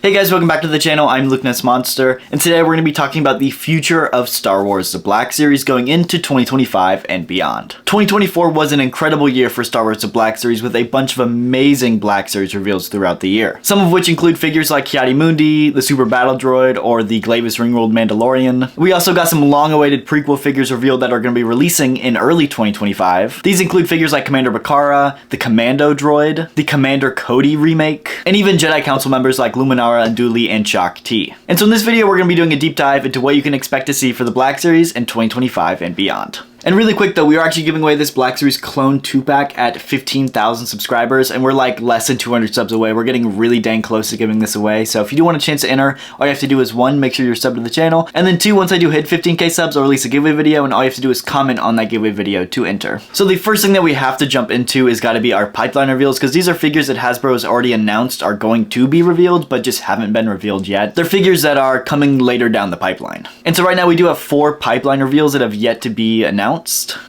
Hey guys, welcome back to the channel. I'm Lukenessmonster, and today we're going to be talking about the future of Star Wars, the Black Series, going into 2025 and beyond. 2024 was an incredible year for Star Wars, the Black Series, with a bunch of amazing Black Series reveals throughout the year. Some of which include figures like Ki-Adi-Mundi, the Super Battle Droid, or the Glavis Ringworld Mandalorian. We also got some long-awaited prequel figures revealed that are going to be releasing in early 2025. These include figures like Commander Bacara, the Commando Droid, the Commander Cody remake, and even Jedi Council members like Luminara, Unduli, and Shaak Ti. And so in this video, we're going to be doing a deep dive into what you can expect to see for the Black Series in 2025 and beyond. And really quick though, we are actually giving away this Black Series Clone 2-pack at 15,000 subscribers, and we're like less than 200 subs away. We're getting really dang close to giving this away, so if you do want a chance to enter, all you have to do is 1, make sure you're subbed to the channel, and then 2, once I do hit 15k subs, I'll release a giveaway video, and all you have to do is comment on that giveaway video to enter. So the first thing that we have to jump into is gotta be our pipeline reveals, because these are figures that Hasbro has already announced are going to be revealed, but just haven't been revealed yet. They're figures that are coming later down the pipeline. And so right now we do have 4 pipeline reveals that have yet to be announced.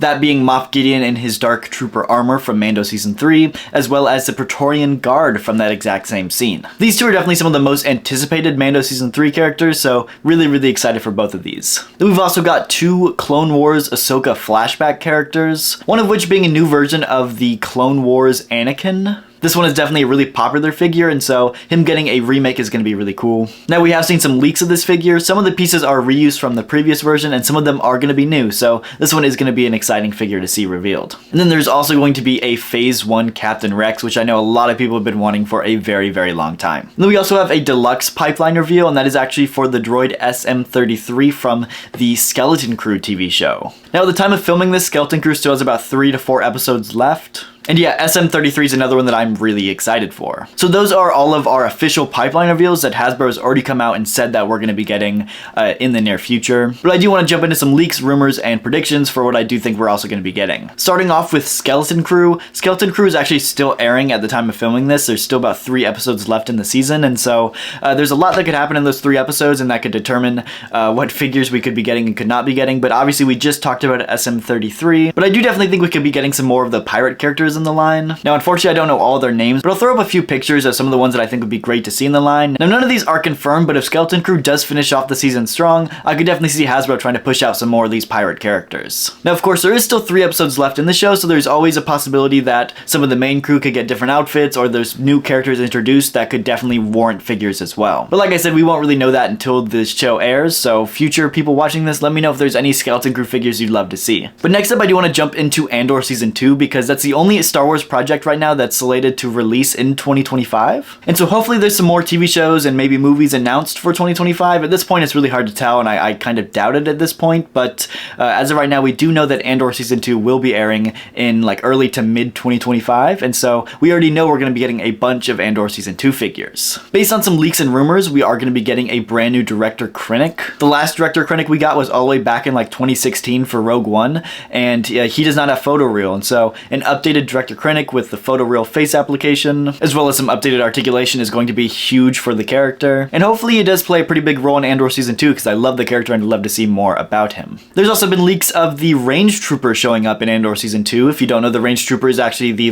That being Moff Gideon in his Dark Trooper armor from Mando Season 3, as well as the Praetorian Guard from that exact same scene. These two are definitely some of the most anticipated Mando Season 3 characters, so really excited for both of these. Then we've also got 2 Clone Wars Ahsoka flashback characters, one of which being a new version of the Clone Wars Anakin. This one is definitely a really popular figure, and so him getting a remake is going to be really cool. Now, we have seen some leaks of this figure. Some of the pieces are reused from the previous version, and some of them are going to be new, so this one is going to be an exciting figure to see revealed. And then there's also going to be a Phase 1 Captain Rex, which I know a lot of people have been wanting for a very long time. And then we also have a deluxe pipeline reveal, and that is actually for the droid SM-33 from the Skeleton Crew TV show. Now, at the time of filming this, Skeleton Crew still has about 3 to 4 episodes left. And yeah, SM-33 is another one that I'm really excited for. So those are all of our official pipeline reveals that Hasbro has already come out and said that we're going to be getting in the near future. But I do want to jump into some leaks, rumors, and predictions for what I do think we're also going to be getting. Starting off with Skeleton Crew. Skeleton Crew is actually still airing at the time of filming this. There's still about 3 episodes left in the season, and so there's a lot that could happen in those 3 episodes, and that could determine what figures we could be getting and could not be getting. But obviously we just talked about SM-33, but I do definitely think we could be getting some more of the pirate characters in the line. Now, unfortunately, I don't know all their names, but I'll throw up a few pictures of some of the ones that I think would be great to see in the line. Now, none of these are confirmed, but if Skeleton Crew does finish off the season strong, I could definitely see Hasbro trying to push out some more of these pirate characters. Now, of course, there is still 3 episodes left in the show, so there's always a possibility that some of the main crew could get different outfits, or there's new characters introduced that could definitely warrant figures as well. But like I said, we won't really know that until this show airs, so future people watching this, let me know if there's any Skeleton Crew figures you'd love to see. But next up, I do want to jump into Andor Season 2, because that's the only Star Wars project right now that's slated to release in 2025. And so hopefully there's some more TV shows and maybe movies announced for 2025. At this point, it's really hard to tell, and I kind of doubt it at this point, but as of right now, we do know that Andor Season 2 will be airing in like early to mid 2025, and so we already know we're going to be getting a bunch of Andor Season 2 figures. Based on some leaks and rumors, we are going to be getting a brand new Director Krennic. The last Director Krennic we got was all the way back in like 2016 for Rogue One, and he does not have photoreal, and so an updated Director Krennic with the photoreal face application, as well as some updated articulation, is going to be huge for the character. And hopefully he does play a pretty big role in Andor Season 2, because I love the character and I'd love to see more about him. There's also been leaks of the Range Trooper showing up in Andor Season 2. If you don't know, the Range Trooper is actually the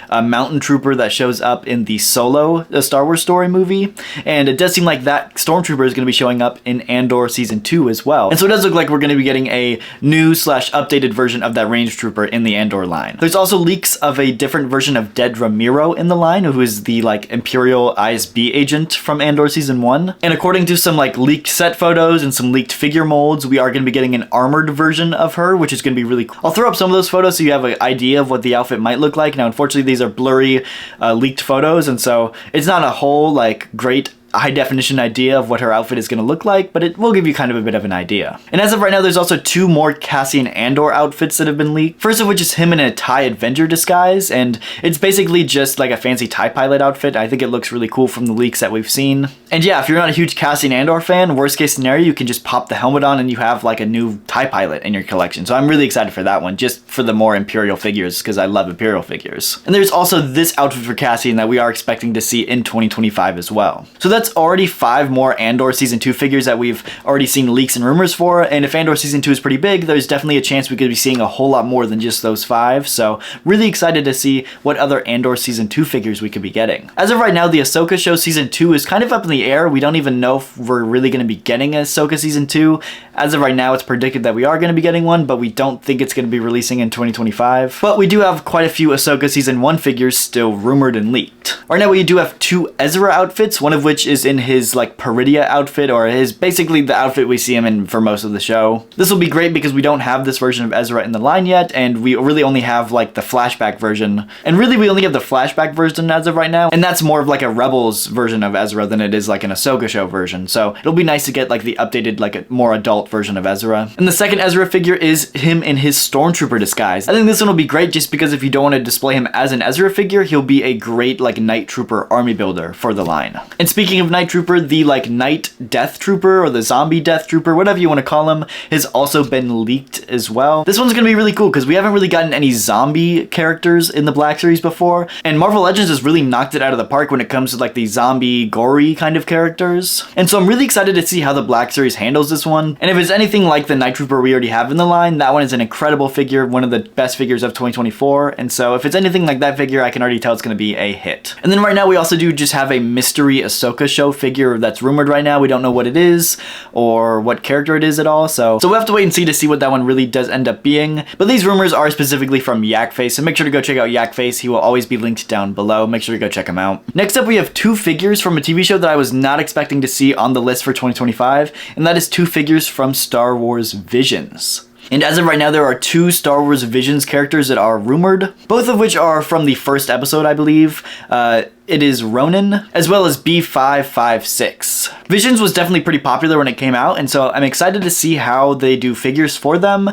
mountain trooper that shows up in the Solo, the Star Wars story movie. And it does seem like that Stormtrooper is going to be showing up in Andor Season 2 as well. And so it does look like we're going to be getting a new / updated version of that Range Trooper in the Andor line. There's also leaks of a different version of Dead Ramiro in the line, who is the Imperial ISB agent from Andor Season 1. And according to some leaked set photos and some leaked figure molds, we are going to be getting an armored version of her, which is going to be really cool. I'll throw up some of those photos so you have an idea of what the outfit might look like. Now, unfortunately, these are blurry leaked photos, and so it's not a whole great high definition idea of what her outfit is going to look like, but it will give you kind of a bit of an idea. And as of right now, there's also 2 more Cassian Andor outfits that have been leaked. First of which is him in a TIE Avenger disguise, and it's basically just like a fancy TIE pilot outfit. I think it looks really cool from the leaks that we've seen. And yeah, if you're not a huge Cassian Andor fan, worst case scenario, you can just pop the helmet on and you have a new TIE pilot in your collection. So I'm really excited for that one, just for the more Imperial figures, because I love Imperial figures. And there's also this outfit for Cassian that we are expecting to see in 2025 as well. So that's that's already 5 more Andor Season 2 figures that we've already seen leaks and rumors for, and if Andor Season 2 is pretty big, there's definitely a chance we could be seeing a whole lot more than just those 5, so really excited to see what other Andor Season 2 figures we could be getting. As of right now, the Ahsoka show Season 2 is kind of up in the air. We don't even know if we're really going to be getting a Ahsoka Season 2. As of right now, it's predicted that we are going to be getting one, but we don't think it's going to be releasing in 2025. But we do have quite a few Ahsoka Season 1 figures still rumored and leaked. Right now, we do have 2 Ezra outfits, one of which is in his like Peridia outfit, or his basically the outfit we see him in for most of the show. This will be great because we don't have this version of Ezra in the line yet, and we really only have like the flashback version. And really, we only have the flashback version as of right now, and that's more of like a Rebels version of Ezra than it is like an Ahsoka show version. So it'll be nice to get like the updated, like a more adult version of Ezra. And the second Ezra figure is him in his Stormtrooper disguise. I think this one will be great just because if you don't want to display him as an Ezra figure, he'll be a great like Night Trooper army builder for the line. And speaking of Night Trooper, the like Night Death Trooper or the Zombie Death Trooper, whatever you want to call him, has also been leaked as well. This one's going to be really cool because we haven't really gotten any zombie characters in the Black Series before, and Marvel Legends has really knocked it out of the park when it comes to like the zombie gory kind of characters. And so I'm really excited to see how the Black Series handles this one. And if it's anything like the Night Trooper we already have in the line, that one is an incredible figure, one of the best figures of 2024. And so if it's anything like that figure, I can already tell it's going to be a hit. And then right now we also do just have a mystery Ahsoka show figure that's rumored right now. We don't know what it is or what character it is at all. So we'll have to wait and see to see what that one really does end up being. But these rumors are specifically from Yakface, so make sure to go check out Yakface. He will always be linked down below. Make sure to go check him out. Next up, we have 2 figures from a TV show that I was not expecting to see on the list for 2025, and that is 2 figures from Star Wars Visions. And as of right now, there are 2 Star Wars Visions characters that are rumored, both of which are from the first episode, I believe. It is Ronin, as well as B556. Visions was definitely pretty popular when it came out, and so I'm excited to see how they do figures for them.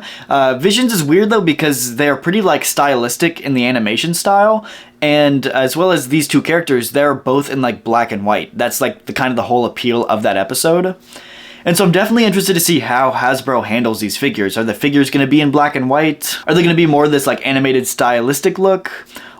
Visions is weird though because they're pretty like stylistic in the animation style, and as well as these 2 characters, they're both in like black and white. That's like the kind of the whole appeal of that episode. And so I'm definitely interested to see how Hasbro handles these figures. Are the figures going to be in black and white? Are they going to be more this like animated stylistic look?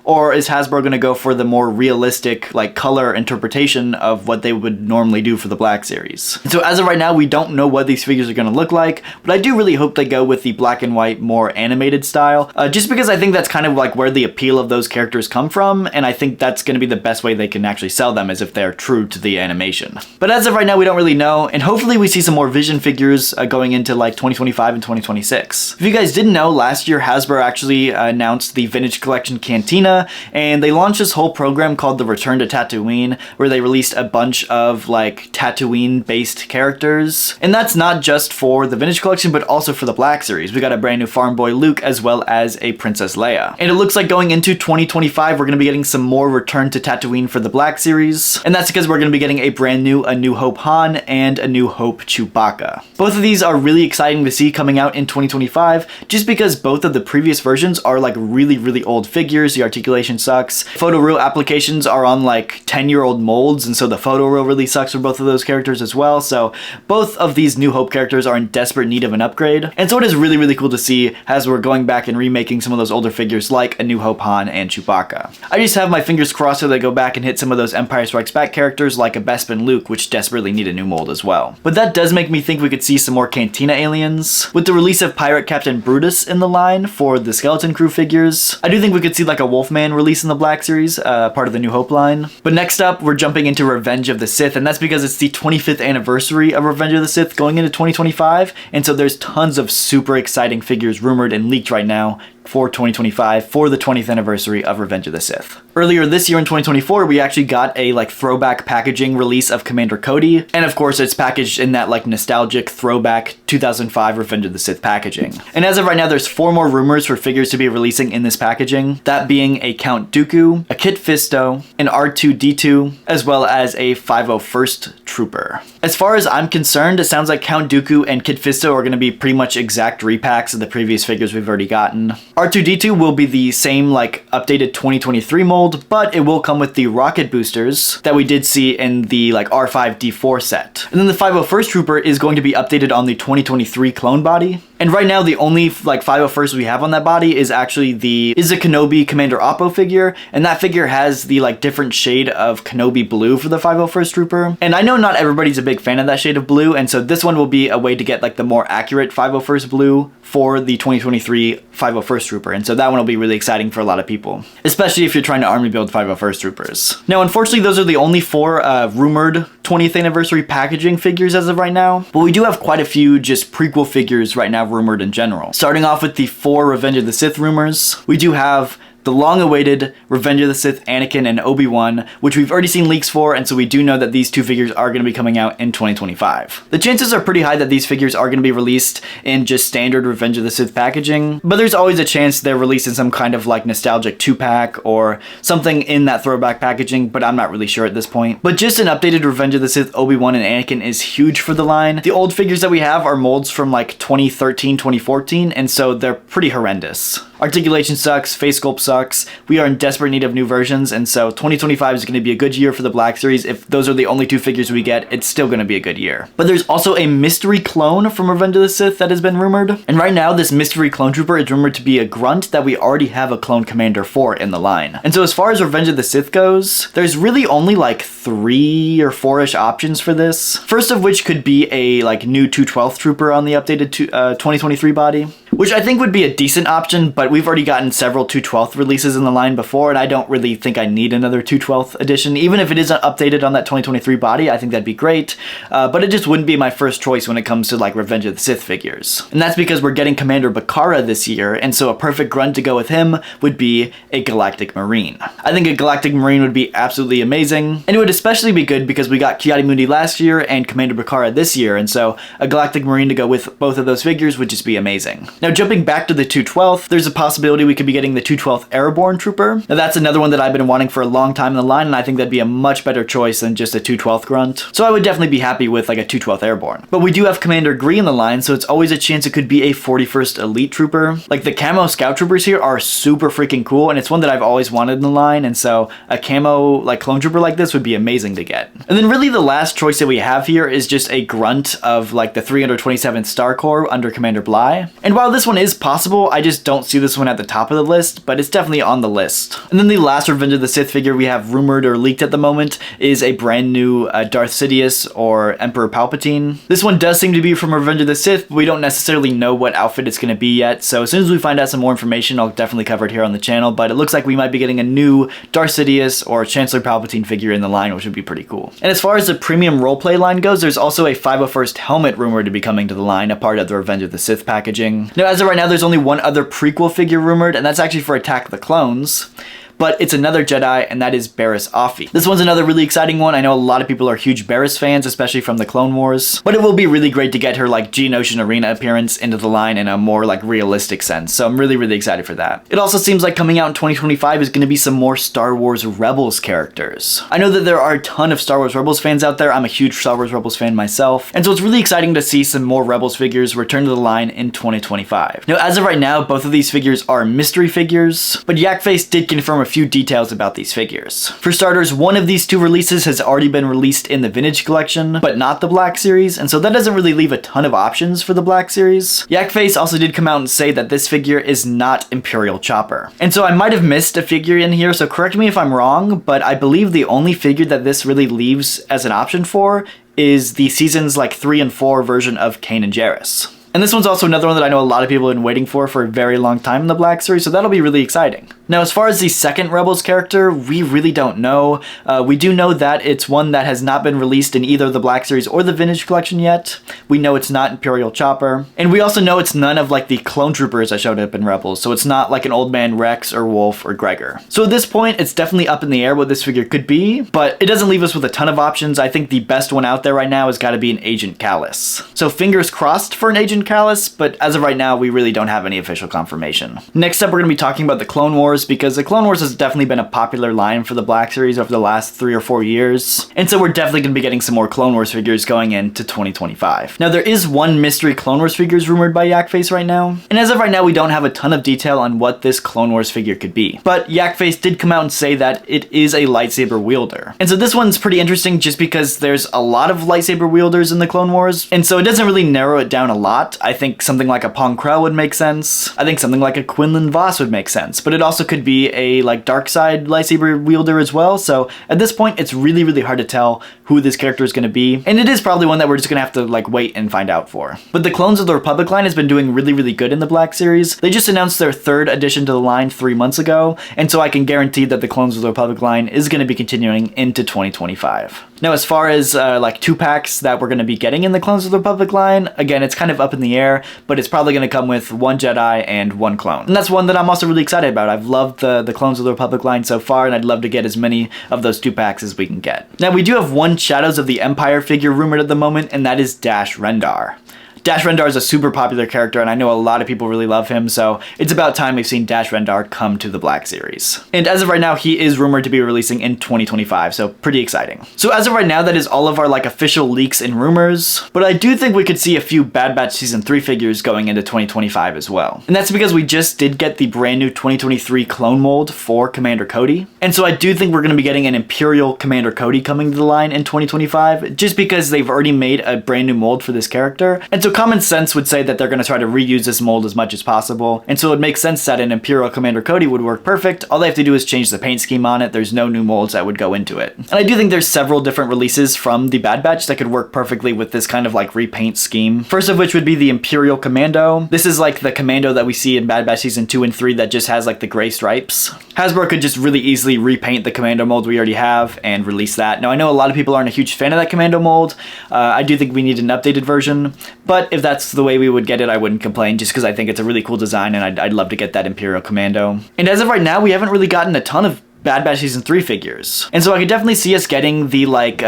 Or is Hasbro going to go for the more realistic, like, color interpretation of what they would normally do for the Black Series? And so as of right now, we don't know what these figures are going to look like, but I do really hope they go with the black and white, more animated style, just because I think that's kind of like where the appeal of those characters come from, and I think that's going to be the best way they can actually sell them, is if they're true to the animation. But as of right now, we don't really know, and hopefully we see some more Vision figures going into like 2025 and 2026. If you guys didn't know, last year Hasbro actually announced the Vintage Collection Cantina, and they launched this whole program called the Return to Tatooine, where they released a bunch of like Tatooine-based characters. And that's not just for the Vintage Collection, but also for the Black Series. We got a brand new Farm Boy Luke, as well as a Princess Leia. And it looks like going into 2025, we're going to be getting some more Return to Tatooine for the Black Series. And that's because we're going to be getting a brand new A New Hope Han and A New Hope Chewbacca. Both of these are really exciting to see coming out in 2025, just because both of the previous versions are like really old figures. The articulation sucks. Photoreal applications are on like 10-year-old molds, and so the photoreal really sucks for both of those characters as well. So both of these New Hope characters are in desperate need of an upgrade. And so it is really cool to see as we're going back and remaking some of those older figures like A New Hope Han and Chewbacca. I just have my fingers crossed so they go back and hit some of those Empire Strikes Back characters like a Bespin Luke, which desperately need a new mold as well. But that does make me think we could see some more Cantina aliens. With the release of Pirate Captain Brutus in the line for the Skeleton Crew figures, I do think we could see like a Wolfman release in the Black Series, part of the New Hope line. But next up, we're jumping into Revenge of the Sith, and that's because it's the 25th anniversary of Revenge of the Sith going into 2025, and so there's tons of super exciting figures rumored and leaked right now for 2025 for the 20th anniversary of Revenge of the Sith. Earlier this year in 2024, we actually got a like throwback packaging release of Commander Cody, and of course it's packaged in that like nostalgic throwback 2005 Revenge of the Sith packaging. And as of right now, there's 4 more rumors for figures to be releasing in this packaging, that being a Count Dooku, a Kit Fisto, an R2-D2, as well as a 501st Trooper. As far as I'm concerned, it sounds like Count Dooku and Kit Fisto are going to be pretty much exact repacks of the previous figures we've already gotten. R2-D2 will be the same like updated 2023 mold, but it will come with the rocket boosters that we did see in the like R5-D4 set. And then the 501st Trooper is going to be updated on the 2023 clone body. And right now, the only like 501st we have on that body is actually a Kenobi Commander Oppo figure, and that figure has the like different shade of Kenobi blue for the 501st Trooper. And I know not everybody's a big fan of that shade of blue, and so this one will be a way to get like the more accurate 501st blue for the 2023 501st Trooper, and so that one will be really exciting for a lot of people, especially if you're trying to army build 501st Troopers. Now, unfortunately, those are the only 4 rumored 20th anniversary packaging figures as of right now, but we do have quite a few just prequel figures right now rumored in general. Starting off with the 4 Revenge of the Sith rumors, we do have the long-awaited Revenge of the Sith Anakin and Obi-Wan, which we've already seen leaks for, and so we do know that these 2 figures are going to be coming out in 2025. The chances are pretty high that these figures are going to be released in just standard Revenge of the Sith packaging, but there's always a chance they're released in some kind of like nostalgic 2-pack or something in that throwback packaging, but I'm not really sure at this point. But just an updated Revenge of the Sith Obi-Wan and Anakin is huge for the line. The old figures that we have are molds from like 2013, 2014, and so they're pretty horrendous. Articulation sucks, face sculpt sucks. We are in desperate need of new versions, and so 2025 is going to be a good year for the Black Series. If those are the only 2 figures we get, it's still going to be a good year. But there's also a mystery clone from Revenge of the Sith that has been rumored, and right now this mystery clone trooper is rumored to be a grunt that we already have a clone commander for in the line. And so as far as Revenge of the Sith goes, there's really only like 3 or 4-ish options for this. First of which could be a like new 212th trooper on the updated 2023 body, which I think would be a decent option, but we've already gotten several 212th releases in the line before, and I don't really think I need another 212th edition. Even if it isn't updated on that 2023 body, I think that'd be great, but it just wouldn't be my first choice when it comes to like Revenge of the Sith figures. And that's because we're getting Commander Bakara this year, and so a perfect grunt to go with him would be a Galactic Marine. I think a Galactic Marine would be absolutely amazing, and it would especially be good because we got Ki-Adi-Mundi last year and Commander Bakara this year, and so a Galactic Marine to go with both of those figures would just be amazing. Now, jumping back to the 212th, there's a possibility we could be getting the 212th Airborne Trooper. Now that's another one that I've been wanting for a long time in the line, and I think that'd be a much better choice than just a 212th grunt. So I would definitely be happy with like a 212th Airborne. But we do have Commander Gree in the line, so it's always a chance it could be a 41st Elite Trooper. Like the camo Scout Troopers here are super freaking cool, and it's one that I've always wanted in the line, and so a camo like clone trooper like this would be amazing to get. And then really the last choice that we have here is just a grunt of like the 327th Star Corps under Commander Bly. And while this one is possible, I just don't see this one at the top of the list, but it's definitely on the list. And then the last Revenge of the Sith figure we have rumored or leaked at the moment is a brand new Darth Sidious or Emperor Palpatine. This one does seem to be from Revenge of the Sith, but we don't necessarily know what outfit it's going to be yet, so as soon as we find out some more information, I'll definitely cover it here on the channel, but it looks like we might be getting a new Darth Sidious or Chancellor Palpatine figure in the line, which would be pretty cool. And as far as the premium roleplay line goes, there's also a 501st helmet rumored to be coming to the line, a part of the Revenge of the Sith packaging. Now, as of right now, there's only one other prequel figure rumored, and that's actually for Attack of the Clones. But it's another Jedi, and that is Barriss Offee. This one's another really exciting one. I know a lot of people are huge Barriss fans, especially from the Clone Wars, but it will be really great to get her like Geonosian Arena appearance into the line in a more like realistic sense, so I'm really, really excited for that. It also seems like coming out in 2025 is going to be some more Star Wars Rebels characters. I know that there are a ton of Star Wars Rebels fans out there. I'm a huge Star Wars Rebels fan myself, and so it's really exciting to see some more Rebels figures return to the line in 2025. Now, as of right now, both of these figures are mystery figures, but Yakface did confirm a few details about these figures. For starters, one of these 2 releases has already been released in the Vintage Collection, but not the Black Series, and so that doesn't really leave a ton of options for the Black Series. Yakface also did come out and say that this figure is not Imperial Chopper. And so I might have missed a figure in here, so correct me if I'm wrong, but I believe the only figure that this really leaves as an option for is the seasons like 3 and 4 version of Kanan Jarrus. And this one's also another one that I know a lot of people have been waiting for a very long time in the Black Series, so that'll be really exciting. Now, as far as the second Rebels character, we really don't know. We do know that it's one that has not been released in either the Black Series or the Vintage Collection yet. We know it's not Imperial Chopper. And we also know it's none of like the clone troopers that showed up in Rebels, so it's not like an Old Man Rex or Wolf or Gregor. So at this point, it's definitely up in the air what this figure could be, but it doesn't leave us with a ton of options. I think the best one out there right now has got to be an Agent Kallus. So fingers crossed for an Agent Kallus, but as of right now, we really don't have any official confirmation. Next up, we're going to be talking about the Clone Wars. Wars, because the Clone Wars has definitely been a popular line for the Black Series over the last 3 or 4 years. And so we're definitely going to be getting some more Clone Wars figures going into 2025. Now there is one mystery Clone Wars figures rumored by Yakface right now. And as of right now, we don't have a ton of detail on what this Clone Wars figure could be. But Yakface did come out and say that it is a lightsaber wielder. And so this one's pretty interesting just because there's a lot of lightsaber wielders in the Clone Wars. And so it doesn't really narrow it down a lot. I think something like a Pong Krell would make sense. I think something like a Quinlan Vos would make sense. But it also could be a like dark side lightsaber wielder as well. So at this point, it's really, really hard to tell who this character is going to be. And it is probably one that we're just going to have to like wait and find out for. But the Clones of the Republic line has been doing really, really good in the Black Series. They just announced their 3rd addition to the line 3 months ago. And so I can guarantee that the Clones of the Republic line is going to be continuing into 2025. Now, as far as like 2-packs that we're going to be getting in the Clones of the Republic line, again, it's kind of up in the air, but it's probably going to come with 1 Jedi and 1 clone. And that's one that I'm also really excited about. I've loved the Clones of the Republic line so far, and I'd love to get as many of those 2-packs as we can get. Now, we do have 1 Shadows of the Empire figure rumored at the moment, and that is Dash Rendar. Dash Rendar is a super popular character, and I know a lot of people really love him, so it's about time we've seen Dash Rendar come to the Black Series. And as of right now, he is rumored to be releasing in 2025, so pretty exciting. So as of right now, that is all of our like official leaks and rumors, but I do think we could see a few Bad Batch Season 3 figures going into 2025 as well. And that's because we just did get the brand new 2023 clone mold for Commander Cody, and so I do think we're going to be getting an Imperial Commander Cody coming to the line in 2025, just because they've already made a brand new mold for this character, and so common sense would say that they're going to try to reuse this mold as much as possible, and so it makes sense that an Imperial Commander Cody would work perfect. All they have to do is change the paint scheme on it. There's no new molds that would go into it. And I do think there's several different releases from the Bad Batch that could work perfectly with this kind of like repaint scheme. First of which would be the Imperial Commando. This is like the Commando that we see in Bad Batch Season 2 and 3 that just has like the gray stripes. Hasbro could just really easily repaint the Commando mold we already have and release that. Now I know a lot of people aren't a huge fan of that Commando mold. I do think we need an updated version, but if that's the way we would get it, I wouldn't complain, just because I think it's a really cool design and I'd love to get that Imperial Commando. And as of right now, we haven't really gotten a ton of Bad Batch Season 3 figures. And so I could definitely see us getting the like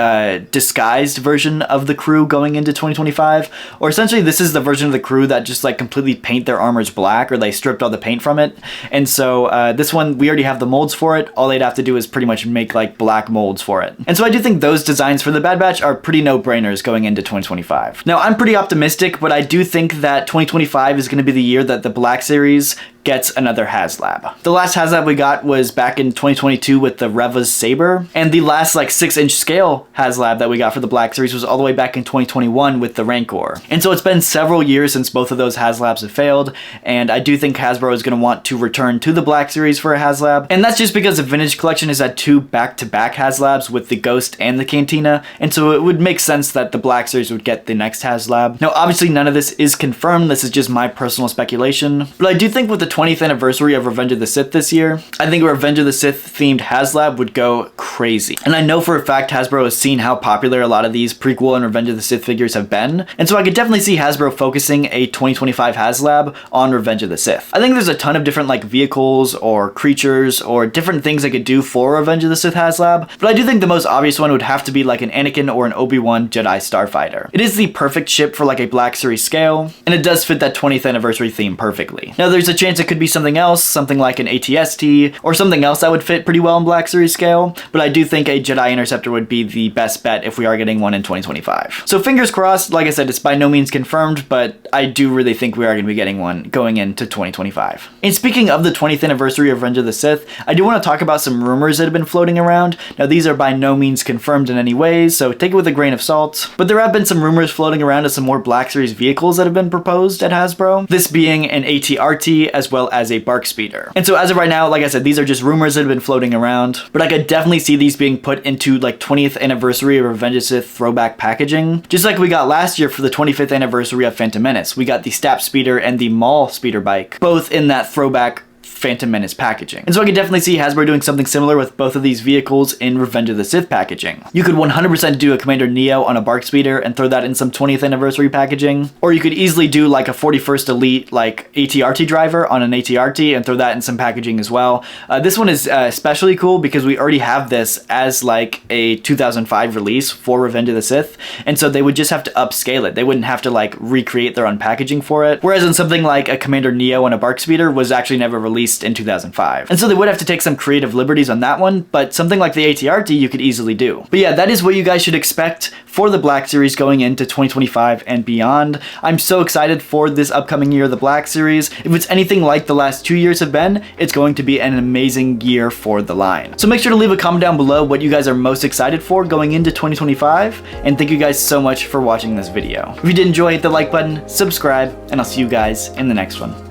disguised version of the crew going into 2025, or essentially this is the version of the crew that just like completely paint their armors black, or they stripped all the paint from it. And so this one, we already have the molds for it. All they'd have to do is pretty much make like black molds for it. And so I do think those designs for the Bad Batch are pretty no-brainers going into 2025. Now I'm pretty optimistic, but I do think that 2025 is going to be the year that the Black Series gets another HasLab. The last HasLab we got was back in 2022 with the Reva's Saber, and the last like 6-inch scale HasLab that we got for the Black Series was all the way back in 2021 with the Rancor. And so it's been several years since both of those HasLabs have failed, and I do think Hasbro is going to want to return to the Black Series for a HasLab, and that's just because the Vintage Collection has had 2 back-to-back HasLabs with the Ghost and the Cantina, and so it would make sense that the Black Series would get the next HasLab. Now obviously none of this is confirmed, this is just my personal speculation, but I do think with the 20th anniversary of Revenge of the Sith this year, I think a Revenge of the Sith themed HasLab would go crazy. And I know for a fact Hasbro has seen how popular a lot of these prequel and Revenge of the Sith figures have been, and so I could definitely see Hasbro focusing a 2025 HasLab on Revenge of the Sith. I think there's a ton of different like vehicles or creatures or different things I could do for Revenge of the Sith HasLab, but I do think the most obvious one would have to be like an Anakin or an Obi-Wan Jedi Starfighter. It is the perfect ship for like a Black Series scale, and it does fit that 20th anniversary theme perfectly. Now there's a chance it could be something else, something like an ATST, or something else that would fit pretty well in Black Series scale, but I do think a Jedi Interceptor would be the best bet if we are getting one in 2025. So fingers crossed, like I said, it's by no means confirmed, but I do really think we are going to be getting one going into 2025. And speaking of the 20th anniversary of Revenge of the Sith, I do want to talk about some rumors that have been floating around. Now these are by no means confirmed in any way, so take it with a grain of salt, but there have been some rumors floating around of some more Black Series vehicles that have been proposed at Hasbro, this being an AT-RT as well as a Bark Speeder. And so as of right now, like I said, these are just rumors that have been floating around, but I could definitely see these being put into like 20th anniversary of Revenge of the Sith throwback packaging, just like we got last year for the 25th anniversary of Phantom Menace. We got the Stap Speeder and the Maul Speeder bike, both in that throwback Phantom Menace packaging. And so I can definitely see Hasbro doing something similar with both of these vehicles in Revenge of the Sith packaging. You could 100% do a Commander Neo on a Bark Speeder and throw that in some 20th anniversary packaging, or you could easily do like a 41st Elite like AT-RT driver on an AT-RT and throw that in some packaging as well. This one is especially cool because we already have this as like a 2005 release for Revenge of the Sith, and so they would just have to upscale it. They wouldn't have to like recreate their own packaging for it. Whereas in something like a Commander Neo on a Bark Speeder was actually never released least in 2005. And so they would have to take some creative liberties on that one, but something like the AT-RT you could easily do. But yeah, that is what you guys should expect for the Black Series going into 2025 and beyond. I'm so excited for this upcoming year of the Black Series. If it's anything like the last 2 years have been, it's going to be an amazing year for the line. So make sure to leave a comment down below what you guys are most excited for going into 2025, and thank you guys so much for watching this video. If you did enjoy, hit the like button, subscribe, and I'll see you guys in the next one.